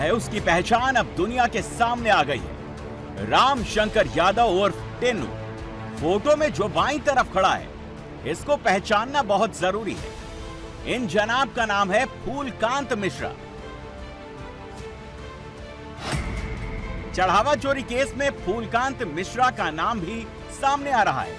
है उसकी पहचान अब दुनिया के सामने आ गई है। राम शंकर यादव उर्फ टिन्नू फोटो में जो बाईं तरफ खड़ा है, इसको पहचानना बहुत जरूरी है। इन जनाब का नाम है फूलकांत मिश्रा। चढ़ावा चोरी केस में फूलकांत मिश्रा का नाम भी सामने आ रहा है।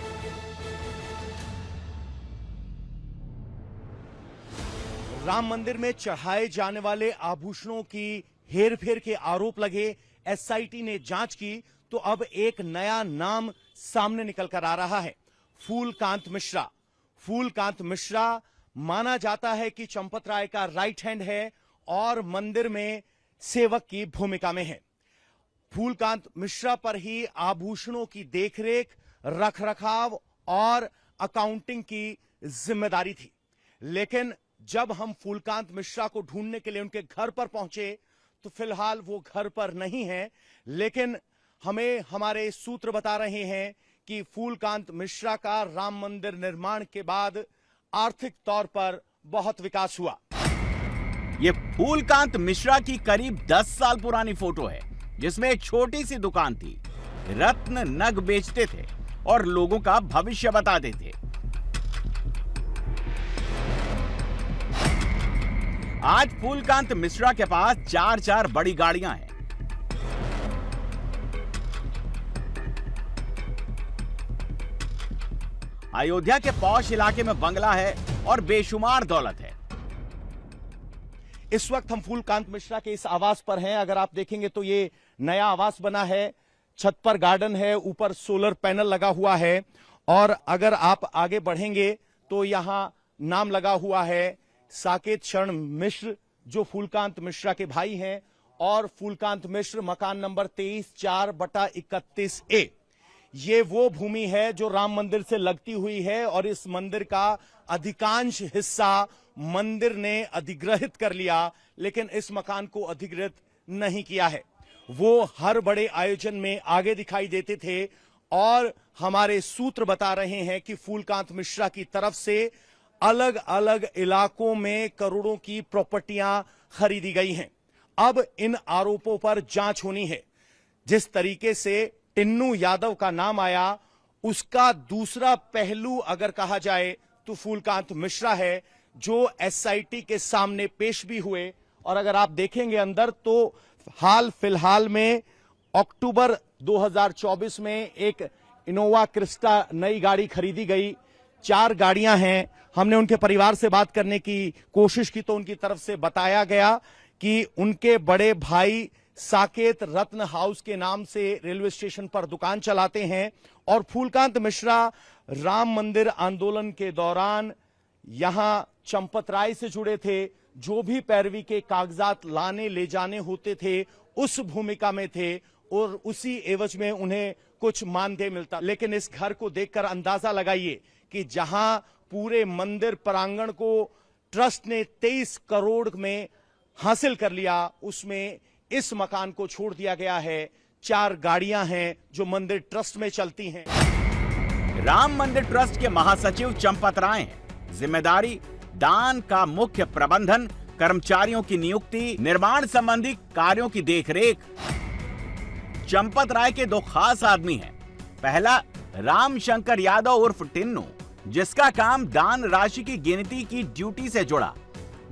राम मंदिर में चढ़ाए जाने वाले आभूषणों की हेरफेर के आरोप लगे। एसआईटी ने जांच की तो अब एक नया नाम सामने निकल कर आ रहा है, फूलकांत मिश्रा। फूलकांत मिश्रा माना जाता है कि चंपत राय का राइट हैंड है और मंदिर में सेवक की भूमिका में है। फूलकांत मिश्रा पर ही आभूषणों की देखरेख, रखरखाव और अकाउंटिंग की जिम्मेदारी थी। लेकिन जब हम फूलकांत मिश्रा को ढूंढने के लिए उनके घर पर पहुंचे तो फिलहाल वो घर पर नहीं है, लेकिन हमें हमारे सूत्र बता रहे हैं कि फूलकांत मिश्रा का राम मंदिर निर्माण के बाद आर्थिक तौर पर बहुत विकास हुआ। ये फूलकांत मिश्रा की करीब 10 साल पुरानी फोटो है, जिसमें एक छोटी सी दुकान थी। रत्न नग बेचते थे और लोगों का भविष्य बताते थे। आज फूलकांत मिश्रा के पास 4 बड़ी गाड़ियां हैं। अयोध्या के पौष इलाके में बंगला है और बेशुमार दौलत है। इस वक्त हम फूलकांत मिश्रा के इस आवास पर हैं। अगर आप देखेंगे तो ये नया आवास बना है, छत पर गार्डन है, ऊपर सोलर पैनल लगा हुआ है और अगर आप आगे बढ़ेंगे तो यहां नाम लगा हुआ है साकेत शरण मिश्र, जो फूलकांत मिश्रा के भाई हैं, और फूलकांत मिश्र मकान नंबर 23/4/31A। ये वो भूमि है जो राम मंदिर से लगती हुई है और इस मंदिर का अधिकांश हिस्सा मंदिर ने अधिग्रहित कर लिया, लेकिन इस मकान को अधिग्रहित नहीं किया है। वो हर बड़े आयोजन में आगे दिखाई देते थे और हमारे सूत्र बता रहे हैं कि फूलकांत मिश्रा की तरफ से अलग अलग इलाकों में करोड़ों की प्रॉपर्टियां खरीदी गई हैं। अब इन आरोपों पर जांच होनी है। जिस तरीके से टिन्नू यादव का नाम आया, उसका दूसरा पहलू अगर कहा जाए तो फूलकांत मिश्रा है, जो एसआईटी के सामने पेश भी हुए। और अगर आप देखेंगे अंदर तो हाल फिलहाल में अक्टूबर 2024 में एक इनोवा क्रिस्टा नई गाड़ी खरीदी गई। 4 गाड़ियां हैं। हमने उनके परिवार से बात करने की कोशिश की तो उनकी तरफ से बताया गया कि उनके बड़े भाई साकेत रत्न हाउस के नाम से रेलवे स्टेशन पर दुकान चलाते हैं और फूलकांत मिश्रा राम मंदिर आंदोलन के दौरान यहां चंपत राय से जुड़े थे। जो भी पैरवी के कागजात लाने ले जाने होते थे उस भूमिका में थे और उसी एवज में उन्हें कुछ मानदेय मिलता। लेकिन इस घर को देखकर अंदाजा लगाइए कि जहां पूरे मंदिर प्रांगण को ट्रस्ट ने 23 करोड़ में हासिल कर लिया, उसमें इस मकान को छोड़ दिया गया है। 4 गाड़ियां हैं जो मंदिर ट्रस्ट में चलती हैं। राम मंदिर ट्रस्ट के महासचिव चंपत राय हैं। जिम्मेदारी दान का मुख्य प्रबंधन, कर्मचारियों की नियुक्ति, निर्माण संबंधी कार्यों की देखरेख। चंपत राय के 2 खास आदमी हैं। पहला राम शंकर यादव उर्फ टिन्नू, जिसका काम दान राशि की गिनती की ड्यूटी से जुड़ा।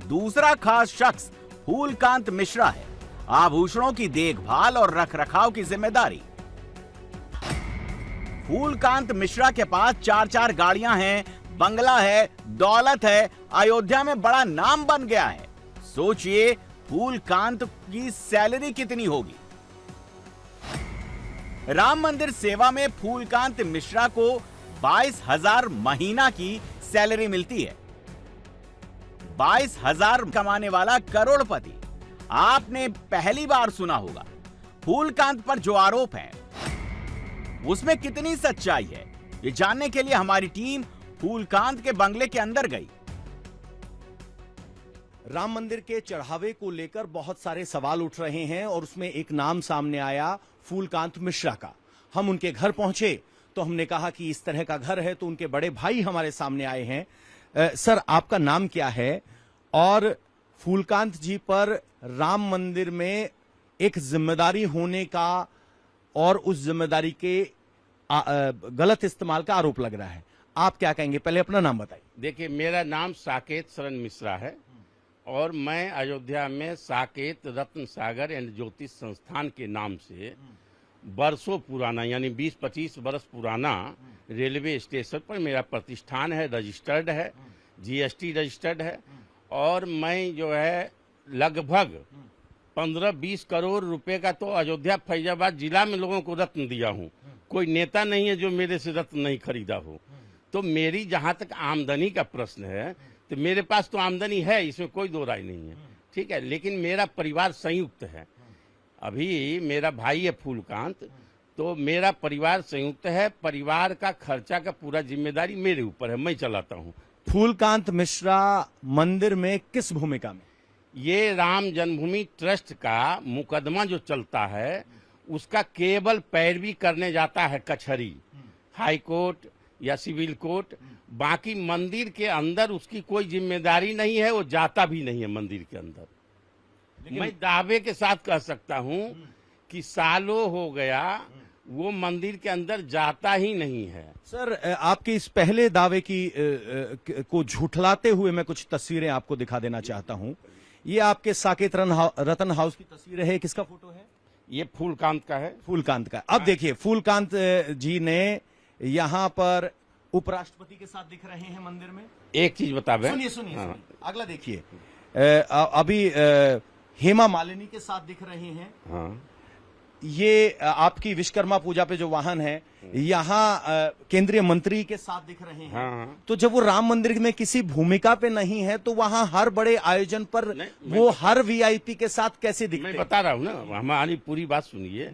दूसरा खास शख्स फूलकांत मिश्रा है, आभूषणों की देखभाल और रखरखाव की जिम्मेदारी। फूलकांत मिश्रा के पास 4 गाड़ियां हैं, बंगला है, दौलत है, अयोध्या में बड़ा नाम बन गया है। सोचिए फूलकांत की सैलरी कितनी होगी। राम मंदिर सेवा में फूलकांत मिश्रा को 22,000 महीना की सैलरी मिलती है। 22,000 कमाने वाला करोड़पति आपने पहली बार सुना होगा। फूलकांत पर जो आरोप हैं, उसमें कितनी सच्चाई है, ये जानने के लिए हमारी टीम फूलकांत के बंगले के अंदर गई। राम मंदिर के चढ़ावे को लेकर बहुत सारे सवाल उठ रहे हैं और उसमें एक नाम सामने आया फूलकांत मिश्रा का। हम उनके घर पहुंचे तो हमने कहा कि इस तरह का घर है, तो उनके बड़े भाई हमारे सामने आए हैं। सर, आपका नाम क्या है और फूलकांत जी पर राम मंदिर में एक जिम्मेदारी होने का और उस जिम्मेदारी के गलत इस्तेमाल का आरोप लग रहा है। आप क्या कहेंगे? पहले अपना नाम बताइए। देखिए, मेरा नाम साकेत शरण मिश्रा है और मैं अयोध्या में साकेत रत्न सागर एंड ज्योतिष संस्थान के नाम से बरसों पुराना, यानी 20-25 वर्ष पुराना रेलवे स्टेशन पर मेरा प्रतिष्ठान है, रजिस्टर्ड है, जीएसटी रजिस्टर्ड है। और मैं जो है लगभग 15-20 करोड़ रुपए का तो अयोध्या फैजाबाद जिला में लोगों को रत्न दिया हूँ। कोई नेता नहीं है जो मेरे से रत्न नहीं खरीदा हो। तो मेरी जहां तक आमदनी का प्रश्न है, तो मेरे पास तो आमदनी है, इसमें कोई दो राय नहीं है, ठीक है। लेकिन मेरा परिवार संयुक्त है। अभी मेरा भाई है फूलकांत, तो मेरा परिवार संयुक्त है। परिवार का खर्चा का पूरा जिम्मेदारी मेरे ऊपर है, मैं चलाता हूँ। फूलकांत मिश्रा मंदिर में किस भूमिका में? ये राम जन्मभूमि ट्रस्ट का मुकदमा जो चलता है, उसका केवल पैरवी करने जाता है कचहरी, हाई कोर्ट या सिविल कोर्ट। बाकी मंदिर के अंदर उसकी कोई जिम्मेदारी नहीं है, वो जाता भी नहीं है मंदिर के अंदर। मैं दावे के साथ कह सकता हूं कि सालों हो गया वो मंदिर के अंदर जाता ही नहीं है। सर, आपके इस पहले दावे को झुठलाते हुए मैं कुछ तस्वीरें आपको दिखा देना चाहता हूं। ये आपके साकेत रतन हाउस की तस्वीर है। किसका फोटो है? ये फूलकांत का है। फूलकांत का। अब देखिए, फूलकांत जी ने यहाँ पर उपराष्ट्रपति के साथ दिख रहे हैं मंदिर में। एक चीज बता दें, सुनिए। अगला देखिए, अभी हेमा मालिनी के साथ दिख रहे हैं। हाँ। ये आपकी विश्वकर्मा पूजा पे जो वाहन है, यहाँ केंद्रीय मंत्री के साथ दिख रहे हैं। हाँ। तो जब वो राम मंदिर में किसी भूमिका पे नहीं है, तो वहाँ हर बड़े आयोजन पर वो हर वीआईपी के साथ कैसे दिखते? मैं बता रहा हूँ ना, हमारी पूरी बात सुनिए।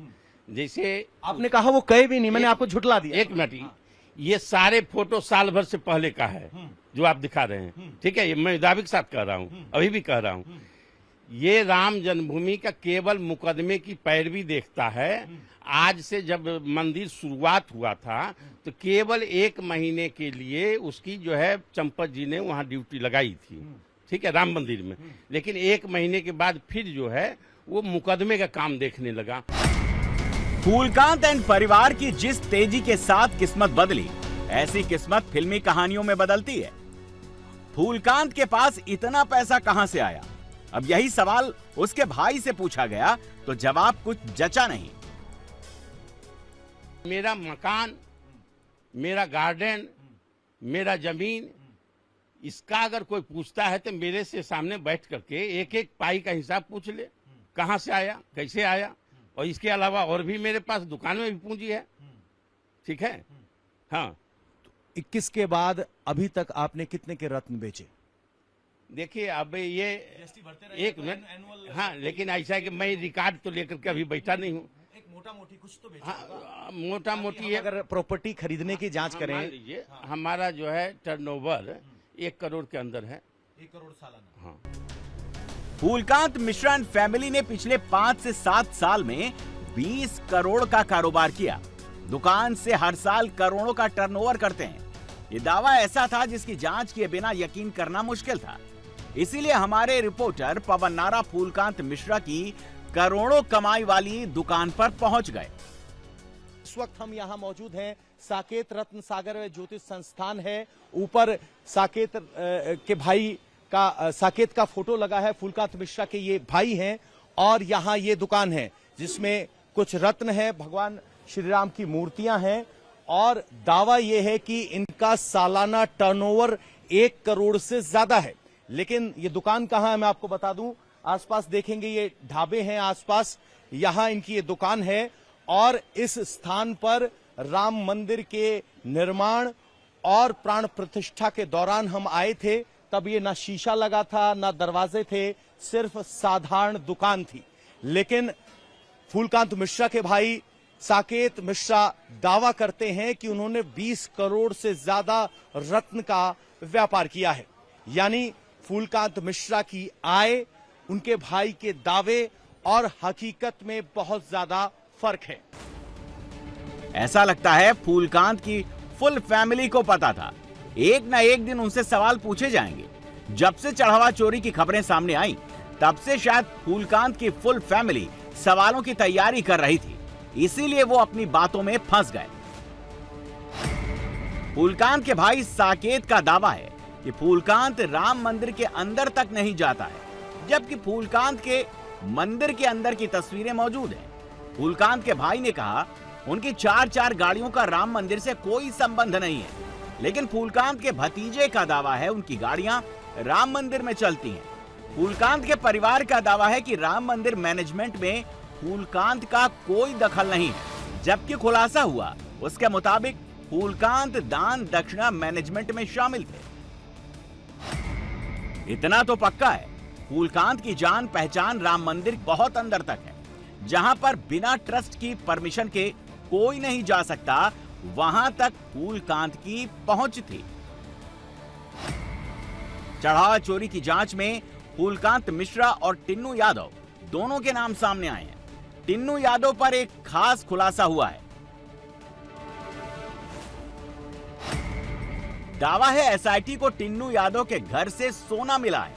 जैसे आपने कहा वो कहे भी नहीं, मैंने आपको झुठला दिया। एक मिनट, ये सारे फोटो साल भर से पहले का है जो आप दिखा रहे हैं, ठीक है। ये मैं दावे के साथ कह रहा हूँ, अभी भी कह रहा हूँ। ये राम जन्मभूमि का केवल मुकदमे की पैरवी देखता है। आज से जब मंदिर शुरुआत हुआ था, तो केवल 1 महीने के लिए उसकी जो है चंपत जी ने वहाँ ड्यूटी लगाई थी, ठीक है, राम मंदिर में। लेकिन 1 महीने के बाद फिर जो है वो मुकदमे का काम देखने लगा। फूलकांत एंड परिवार की जिस तेजी के साथ किस्मत बदली, ऐसी किस्मत फिल्मी कहानियों में बदलती है। फूलकांत के पास इतना पैसा कहां से आया? अब यही सवाल उसके भाई से पूछा गया तो जवाब कुछ जचा नहीं। मेरा मकान, मेरा गार्डन, मेरा जमीन, इसका अगर कोई पूछता है तो मेरे से सामने बैठ करके एक एक पाई का हिसाब पूछ ले, कहां से आया, कैसे आया। और इसके अलावा और भी मेरे पास दुकान में भी पूंजी है, ठीक है। हाँ। 21 के बाद अभी तक आपने कितने के रत्न बेचे? देखिए, अब ये एक मिनट, हाँ, लेकिन ऐसा है कि मैं रिकॉर्ड तो लेकर के अभी बैठा नहीं हूँ। एक मोटा मोटी कुछ तो बेचा हाँ, मोटा मोटी अगर प्रॉपर्टी खरीदने की जांच करें, मान लीजिए हमारा जो है टर्नओवर 1 करोड़ के अंदर है। 1 करोड़ सालाना। हाँ। फूलकांत मिश्रा एंड फैमिली ने पिछले 5 से 7 साल में 20 करोड़ का कारोबार किया। दुकान से हर साल करोड़ों का टर्नओवर करते हैं। ये दावा ऐसा था जिसकी जांच किए बिना यकीन करना मुश्किल था। इसीलिए हमारे रिपोर्टर पवन नारा फूलकांत मिश्रा की करोड़ों कमाई वाली दुकान पर पहुंच गए। इस वक्त हम यहाँ मौजूद हैं, साकेत रत्न सागर ज्योतिष संस्थान है। ऊपर साकेत के भाई का, साकेत का फोटो लगा है। फूलकांत मिश्रा के ये भाई हैं और यहाँ ये दुकान है जिसमें कुछ रत्न है, भगवान श्री राम की मूर्तियां हैं और दावा ये है कि इनका सालाना टर्नओवर 1 करोड़ से ज्यादा है। लेकिन ये दुकान कहाँ है मैं आपको बता दूं। आसपास देखेंगे ये ढाबे हैं, आसपास यहां इनकी ये दुकान है और इस स्थान पर राम मंदिर के निर्माण और प्राण प्रतिष्ठा के दौरान हम आए थे। तब ये ना शीशा लगा था, ना दरवाजे थे, सिर्फ साधारण दुकान थी। लेकिन फूलकांत मिश्रा के भाई साकेत मिश्रा दावा करते हैं कि उन्होंने 20 करोड़ से ज्यादा रत्न का व्यापार किया है। यानी फूलकांत मिश्रा की आय, उनके भाई के दावे और हकीकत में बहुत ज्यादा फर्क है। ऐसा लगता है फूलकांत की फुल फैमिली को पता था एक न एक दिन उनसे सवाल पूछे जाएंगे। जब से चढ़ावा चोरी की खबरें सामने आई, तब से शायद फूलकांत की फुल फैमिली सवालों की तैयारी कर रही थी, इसीलिए वो अपनी बातों में फंस गए। फूलकांत के भाई साकेत का दावा है कि फूलकांत राम मंदिर के अंदर तक नहीं जाता है, जबकि फूलकांत के मंदिर के अंदर की तस्वीरें मौजूद हैं। फूलकांत के भाई ने कहा उनकी 4 गाड़ियों का राम मंदिर से कोई संबंध नहीं है, लेकिन फूलकांत के भतीजे का दावा है उनकी गाड़ियां राम मंदिर में चलती हैं। फूलकांत के परिवार का दावा है कि राम मंदिर मैनेजमेंट में फूलकांत का कोई दखल नहीं है, जबकि खुलासा हुआ उसके मुताबिक फूलकांत दान दक्षिणा मैनेजमेंट में शामिल थे। इतना तो पक्का है, फूलकांत की जान पहचान राम मंदिर बहुत अंदर तक है, जहां पर बिना ट्रस्ट की परमिशन के कोई नहीं जा सकता, वहां तक फूलकांत की पहुंच थी। चढ़ावा चोरी की जांच में फूलकांत मिश्रा और टिन्नू यादव दोनों के नाम सामने आए हैं। टिन्नू यादव पर एक खास खुलासा हुआ है। दावा है एसआईटी को टिन्नू यादव के घर से सोना मिला है।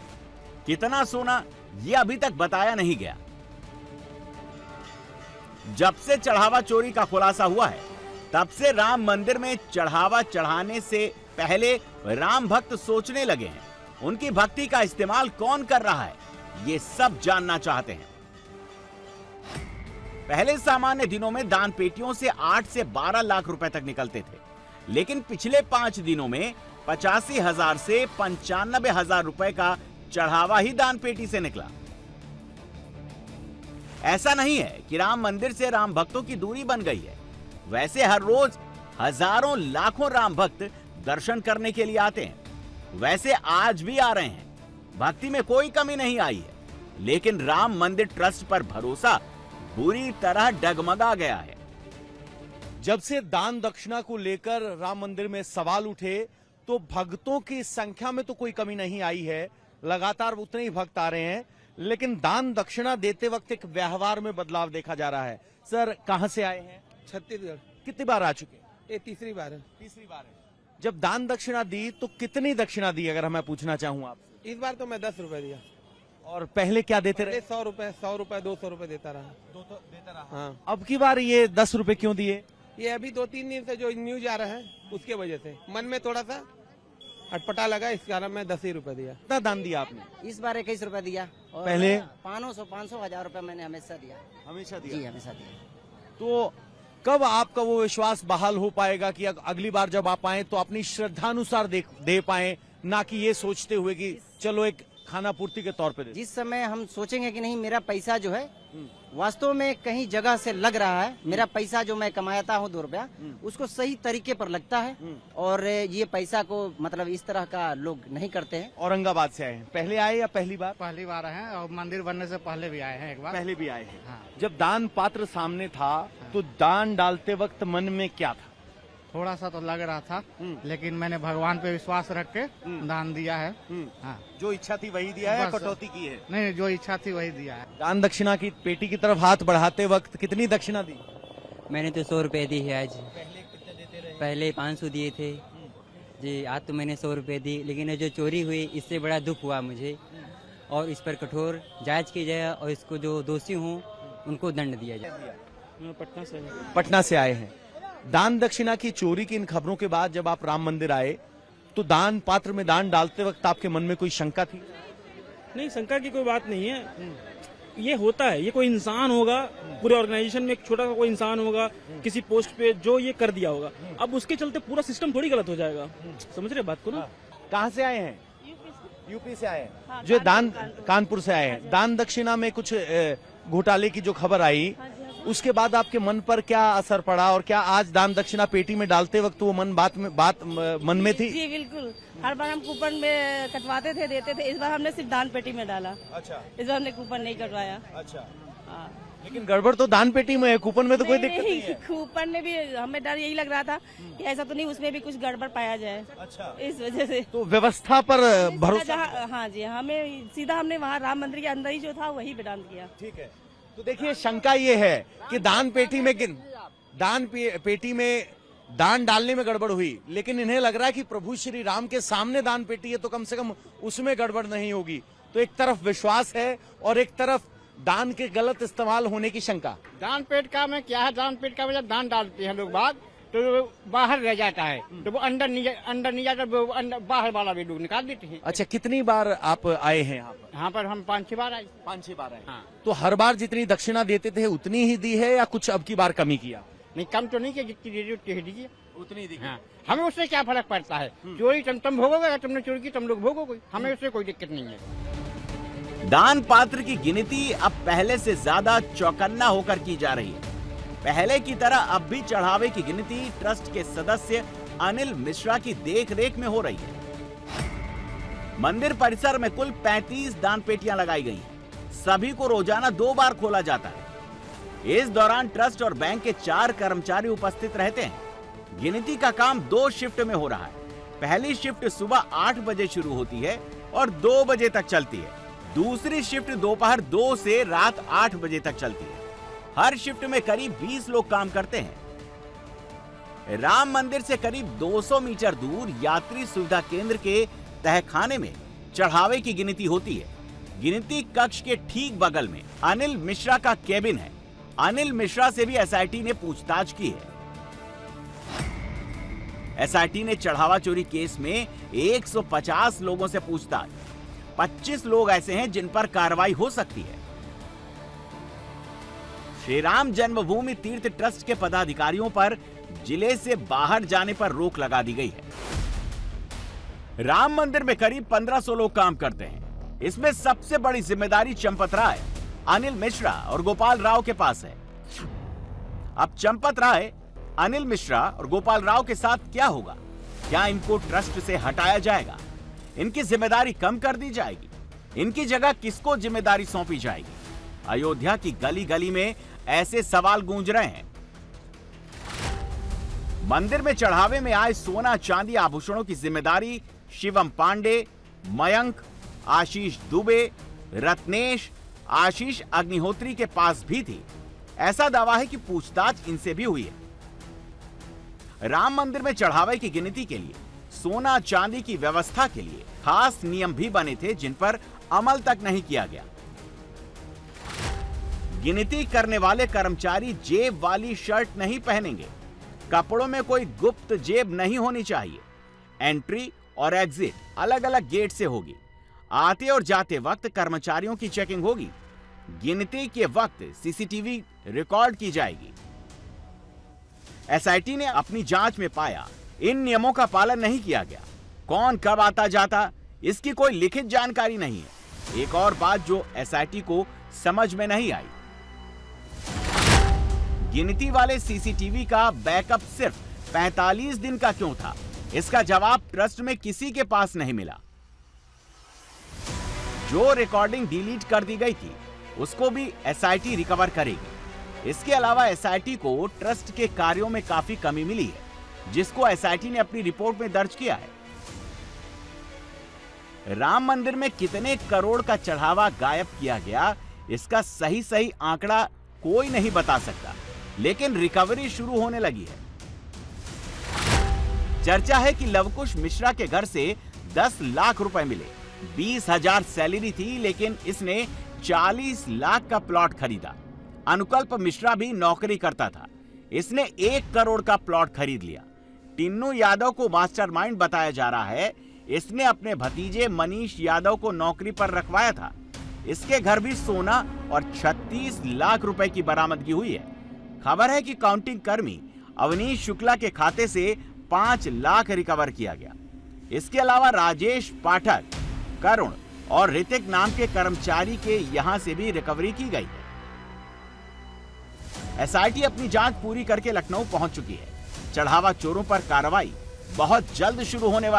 कितना सोना यह अभी तक बताया नहीं गया। जब से चढ़ावा चोरी का खुलासा हुआ है, तब से राम मंदिर में चढ़ावा चढ़ाने से पहले राम भक्त सोचने लगे हैं, उनकी भक्ति का इस्तेमाल कौन कर रहा है, ये सब जानना चाहते हैं। पहले सामान्य दिनों में दान पेटियों से 8 से 12 लाख रुपए तक निकलते थे, लेकिन पिछले 5 दिनों में 85,000 से 95,000 रुपए का चढ़ावा ही दान पेटी से निकला। ऐसा नहीं है कि राम मंदिर से राम भक्तों की दूरी बन गई है। वैसे हर रोज हजारों लाखों राम भक्त दर्शन करने के लिए आते हैं, वैसे आज भी आ रहे हैं, भक्ति में कोई कमी नहीं आई है, लेकिन राम मंदिर ट्रस्ट पर भरोसा बुरी तरह डगमगा गया है। जब से दान दक्षिणा को लेकर राम मंदिर में सवाल उठे तो भक्तों की संख्या में तो कोई कमी नहीं आई है, लगातार उतने ही भक्त आ रहे हैं, लेकिन दान दक्षिणा देते वक्त एक व्यवहार में बदलाव देखा जा रहा है। सर, कहां से आए हैं? छत्तीसगढ़। कितनी बार आ चुके? ये तीसरी बार है। तीसरी बार है। जब दान दक्षिणा दी तो कितनी दक्षिणा दी, अगर मैं पूछना चाहूँ आपसे? इस बार तो मैं 10 रुपए दिया। और पहले क्या देते रहे? 100 रुपए, 200 रुपए देता रहा। देता रहा। हाँ। अब की बार ये 10 रुपए क्यों दिए? ये अभी 2-3 दिन से जो न्यूज आ रहा है उसके वजह से मन में थोड़ा सा अटपटा लगा, इस कारण मैं 10 ही रुपए दिया। कितना दान दिया आपने? इस बार 21 रुपए दिया। और पहले 500, 1000 रुपए मैंने हमेशा दिया। हमेशा जी, दिया। हमेशा दिया। तो कब आपका वो विश्वास बहाल हो पाएगा कि अगली बार जब आप आए तो अपनी श्रद्धानुसार दे पाए, ना कि ये सोचते हुए कि चलो एक खाना पूर्ति के तौर पे दे? जिस समय हम सोचेंगे कि नहीं, मेरा पैसा जो है वास्तव में कहीं जगह से लग रहा है, मेरा पैसा जो मैं कमाता हूँ 2 रुपया, उसको सही तरीके पर लगता है, और ये पैसा को मतलब इस तरह का लोग नहीं करते हैं। औरंगाबाद से आए हैं, पहले आए या पहली बार? पहली बार आए हैं, और मंदिर बनने से पहले भी आए हैं एक बार। पहले भी आए हैं। हाँ। जब दान पात्र सामने था तो दान डालते वक्त मन में क्या था? थोड़ा सा तो लग रहा था, लेकिन मैंने भगवान पे विश्वास रख के दान दिया है। हाँ। जो इच्छा थी वही दिया है, बस। कटौती की है? नहीं, जो इच्छा थी वही दिया है। दान दक्षिणा की पेटी की तरफ हाथ बढ़ाते वक्त कितनी दक्षिणा दी? मैंने तो 100 रुपए दी है आज। पहले कितने देते रहे? पहले 500 दिए थे जी, आज तो मैंने 100 रुपए दी, लेकिन ये जो चोरी हुई इससे बड़ा दुख हुआ मुझे, और इस पर कठोर जांच की जाए और इसको जो दोषी हों उनको दंड दिया जाए। पटना से आए हैं। दान दक्षिणा की चोरी की इन खबरों के बाद जब आप राम मंदिर आए तो दान पात्र में दान डालते वक्त आपके मन में कोई शंका थी? नहीं, शंका की कोई बात नहीं है। ये होता है, ये कोई इंसान होगा, पूरे ऑर्गेनाइजेशन में एक छोटा सा कोई इंसान होगा किसी पोस्ट पे जो ये कर दिया होगा, अब उसके चलते पूरा सिस्टम थोड़ी गलत हो जाएगा। समझ रहे बात को ना? कहाँ से आए हैं? यूपी से आए हैं। जो दान कानपुर से आए हैं। दान दक्षिणा में कुछ घोटाले की जो खबर आई, उसके बाद आपके मन पर क्या असर पड़ा, और क्या आज दान दक्षिणा पेटी में डालते वक्त वो बात मन में थी? जी बिल्कुल, हर बार हम कूपन में कटवाते थे, देते थे। इस बार हमने सिर्फ दान पेटी में डाला। अच्छा। इस बार हमने कूपन नहीं कटवाया। अच्छा। हाँ। लेकिन गड़बड़ तो दान पेटी में है, कूपन में तो कोई दिक्कत नहीं है। कूपन में भी हमें डर यही लग रहा था कि ऐसा तो नहीं उसमें भी कुछ गड़बड़ पाया जाए। अच्छा। इस वजह से तो व्यवस्था पर भरोसा? हाँ जी, हमें सीधा हमने वहाँ राम मंदिर के अंदर ही जो था वही पे दान किया। ठीक है। तो देखिए, शंका ये है कि दान पेटी में दान डालने में गड़बड़ हुई, लेकिन इन्हें लग रहा है कि प्रभु श्री राम के सामने दान पेटी है तो कम से कम उसमें गड़बड़ नहीं होगी। तो एक तरफ विश्वास है और एक तरफ दान के गलत इस्तेमाल होने की शंका। दान पेट का में क्या है, दान पेट का में जब दान डालते हैं लोग बाग तो बाहर रह जाता है, तो वो अंदर नहीं जाता, वो बाहर वाला भी लोग निकाल देते हैं। अच्छा, कितनी बार आप आए हैं यहाँ पर? यहाँ पर हम 5-6 बार आए। 5-6 बार आए। हाँ। तो हर बार जितनी दक्षिणा देते थे उतनी ही दी है या कुछ अब की बार कमी किया? नहीं, कम तो नहीं किया, जितनी दे दी उतनी ही दीजिए। उतनी दी। हाँ, हमें उससे क्या फर्क पड़ता है, चोरी तुम भोगोगे, अगर तुमने चोरी की तुम लोग भोगोगे, हमें उससे कोई दिक्कत नहीं है। दान पात्र की गिनती अब पहले से ज्यादा चौकन्ना होकर की जा रही है। पहले की तरह अब भी चढ़ावे की गिनती ट्रस्ट के सदस्य अनिल मिश्रा की देखरेख में हो रही है। मंदिर परिसर में कुल 35 दान पेटियां लगाई गई हैं। सभी को रोजाना 2 बार खोला जाता है। इस दौरान ट्रस्ट और बैंक के 4 कर्मचारी उपस्थित रहते हैं। गिनती का काम 2 शिफ्ट में हो रहा है। पहली शिफ्ट सुबह 8 बजे शुरू होती है और 2 बजे तक चलती है। दूसरी शिफ्ट दोपहर 2 से रात 8 बजे तक चलती है। हर शिफ्ट में करीब 20 लोग काम करते हैं। राम मंदिर से करीब 200 मीटर दूर यात्री सुविधा केंद्र के तहखाने में चढ़ावे की गिनती होती है। गिनती कक्ष के ठीक बगल में अनिल मिश्रा का केबिन है। अनिल मिश्रा से भी एसआईटी ने पूछताछ की है। एसआईटी ने चढ़ावा चोरी केस में 150 लोगों से पूछताछ। 25 लोग ऐसे हैं जिन पर कार्रवाई हो सकती है। श्री राम जन्मभूमि तीर्थ ट्रस्ट के पदाधिकारियों पर जिले से बाहर जाने पर रोक लगा दी गई है। राम मंदिर में करीब 1500 लोग काम करते हैं। इसमें सबसे बड़ी जिम्मेदारी चंपत राय, अनिल मिश्रा और गोपाल राव के पास है। अब चंपत राय, अनिल मिश्रा और गोपाल राव के साथ क्या होगा? क्या इनको ट्रस्ट से हटाया जाएगा? इनकी जिम्मेदारी कम कर दी जाएगी? इनकी जगह किसको जिम्मेदारी सौंपी जाएगी? अयोध्या की गली गली में ऐसे सवाल गूंज रहे हैं। मंदिर में चढ़ावे में आए सोना चांदी आभूषणों की जिम्मेदारी शिवम पांडे, मयंक, आशीष दुबे, रत्नेश, आशीष अग्निहोत्री के पास भी थी। ऐसा दावा है कि पूछताछ इनसे भी हुई है। राम मंदिर में चढ़ावे की गिनती के लिए सोना चांदी की व्यवस्था के लिए खास नियम भी बने थे, जिन पर अमल तक नहीं किया गया। गिनती करने वाले कर्मचारी जेब वाली शर्ट नहीं पहनेंगे। कपड़ों में कोई गुप्त जेब नहीं होनी चाहिए। एंट्री और एग्जिट अलग अलग गेट से होगी। आते और जाते वक्त कर्मचारियों की चेकिंग होगी। गिनती के वक्त सीसीटीवी रिकॉर्ड की जाएगी। एसआईटी ने अपनी जांच में पाया इन नियमों का पालन नहीं किया गया। कौन कब आता जाता, इसकी कोई लिखित जानकारी नहीं है। एक और बात जो एसआईटी को समझ में नहीं आई, गिनती वाले सीसीटीवी का बैकअप सिर्फ 45 दिन का क्यों था? इसका जवाब ट्रस्ट में किसी के पास नहीं मिला। जो रिकॉर्डिंग डिलीट कर दी गई थी उसको भी एसआईटी रिकवर करेगी। इसके अलावा एसआईटी को ट्रस्ट के कार्यों में काफी कमी मिली है, जिसको एसआईटी ने अपनी रिपोर्ट में दर्ज किया है। राम मंदिर में कितने करोड़ का चढ़ावा गायब किया गया, इसका सही आंकड़ा कोई नहीं बता सकता, लेकिन रिकवरी शुरू होने लगी है। चर्चा है कि लवकुश मिश्रा के घर से 10 लाख रुपए मिले। 20,000 सैलरी थी, लेकिन इसने 40 लाख का प्लॉट खरीदा। अनुकल्प मिश्रा भी नौकरी करता था। इसने 1 करोड़ का प्लॉट खरीद लिया। टिन्नू यादव को मास्टरमाइंड बताया जा रहा है। इसने अपने भतीजे मनीष यादव को नौकरी पर रखवाया था। इसके घर भी सोना और 36 लाख रुपए की बरामदगी हुई है। खबर है कि काउंटिंग कर्मी अवनीश शुक्ला के खाते से 5 लाख रिकवर किया गया। इसके अलावा राजेश पाठक, करुण और ऋतिक नाम के कर्मचारी के यहां से भी रिकवरी की गई है। एसआईटी अपनी जांच पूरी करके लखनऊ पहुंच चुकी है। चढ़ावा चोरों पर कार्रवाई बहुत जल्द शुरू होने वाली